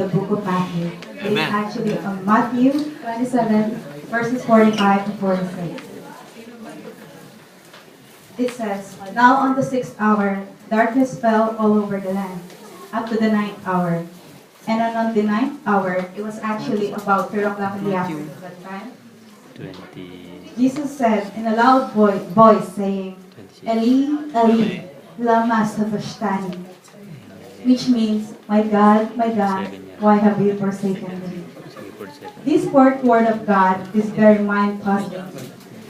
the book of Matthew. It is actually on Matthew 27, verses 45 to 46. It says, "Now on the 6th hour, darkness fell all over the land, up to the 9th hour. And on the 9th hour, it was actually about 3 o'clock in the afternoon at that time. 20. Jesus said in a loud voice, saying, Eli, Eli, lama sabachthani, which means, my God, why have you forsaken me? This fourth word of God is very mind-puzzling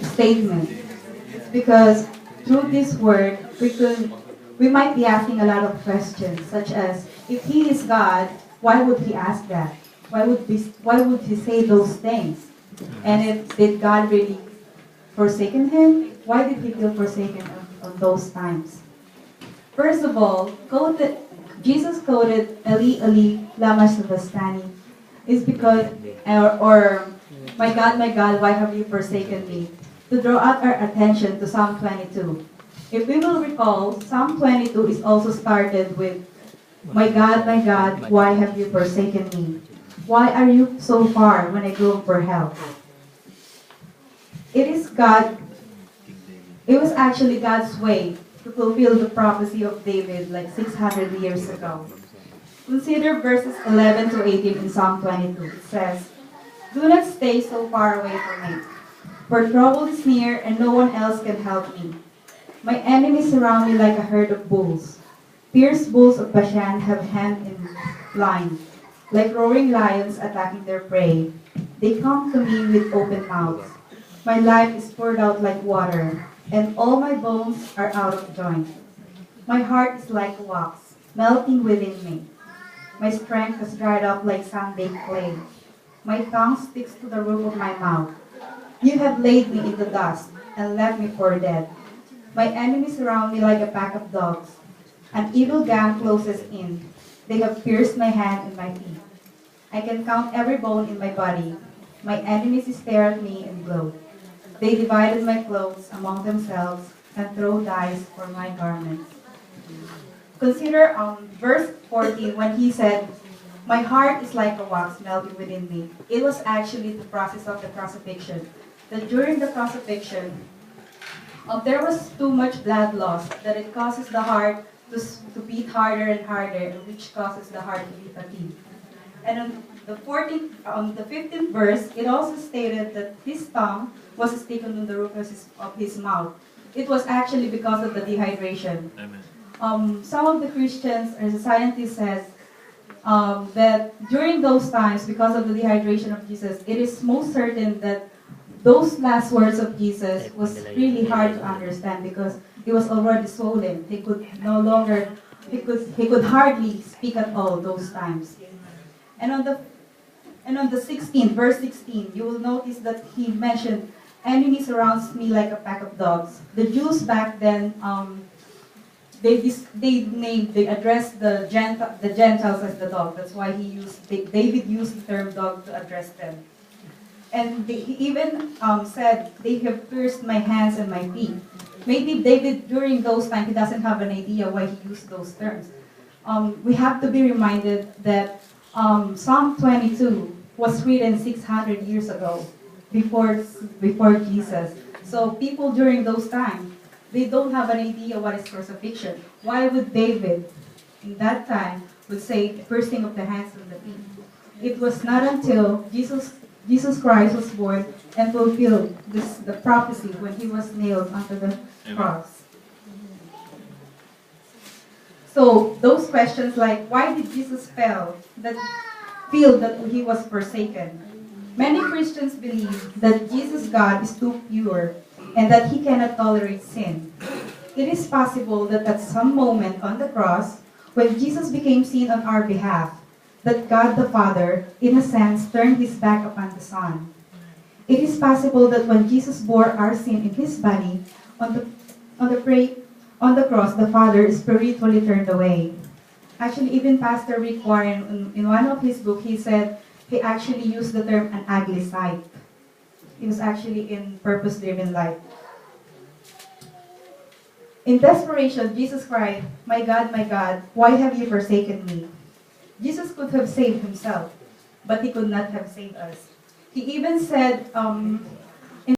statement, because through this word, we might be asking a lot of questions, such as, if He is God, why would He ask that? Why would He say those things? And did God really forsaken Him? Why did He feel forsaken on those times? First of all, Jesus quoted Eli, Eli, lama sabachthani, is because, or my God, why have you forsaken me? To draw out our attention to Psalm 22. If we will recall, Psalm 22 is also started with, my God, why have you forsaken me? Why are you so far when I go for help? It was actually God's way to fulfill the prophecy of David like 600 years ago. Consider verses 11 to 18 in Psalm 22. It says, do not stay so far away from me, for trouble is near and no one else can help me. My enemies surround me like a herd of bulls. Fierce bulls of Bashan have hemmed in line, like roaring lions attacking their prey. They come to me with open mouths. My life is poured out like water, and all my bones are out of joint. My heart is like wax, melting within me. My strength has dried up like sun-baked clay. My tongue sticks to the roof of my mouth. You have laid me in the dust and left me for dead. My enemies surround me like a pack of dogs. An evil gang closes in. They have pierced my hand and my feet. I can count every bone in my body. My enemies stare at me and gloat. They divided my clothes among themselves and throw dice for my garments. Consider verse 14 when he said, my heart is like a wax melting within me. It was actually the process of the crucifixion. That during the crucifixion, there was too much blood loss that it causes the heart to beat harder and harder, which causes the heart to be fatigued. And on the 15th verse, it also stated that his tongue was sticking on the roof of his mouth. It was actually because of the dehydration. Amen. Some of the Christians or the scientists says that during those times, because of the dehydration of Jesus, it is most certain that those last words of Jesus was really hard to understand because he was already swollen. He could no longer, he could hardly speak at all those times. And on the 16th, verse 16, you will notice that he mentioned, enemy surrounds me like a pack of dogs. The Jews back then, they addressed the Gentiles as the dog. That's why David used the term dog to address them. And he even said, they have pierced my hands and my feet. Maybe David, during those times, he doesn't have an idea why he used those terms. We have to be reminded that Psalm 22 was written 600 years ago, before Jesus. So people during those times, they don't have an idea what is crucifixion. Why would David, in that time, would say piercing of the hands and the feet? It was not until Jesus Christ was born and fulfilled the prophecy when he was nailed onto the cross. So those questions like, why did Jesus feel that he was forsaken? Many Christians believe that Jesus God is too pure and that he cannot tolerate sin. It is possible that at some moment on the cross, when Jesus became sin on our behalf, that God the Father, in a sense, turned his back upon the Son. It is possible that when Jesus bore our sin in his body, on the cross, the Father spiritually turned away. Actually, even Pastor Rick Warren, in one of his books, he said he actually used the term an ugly sight. He was actually in purpose-driven life. In desperation, Jesus cried, my God, why have you forsaken me? Jesus could have saved himself, but he could not have saved us. He even said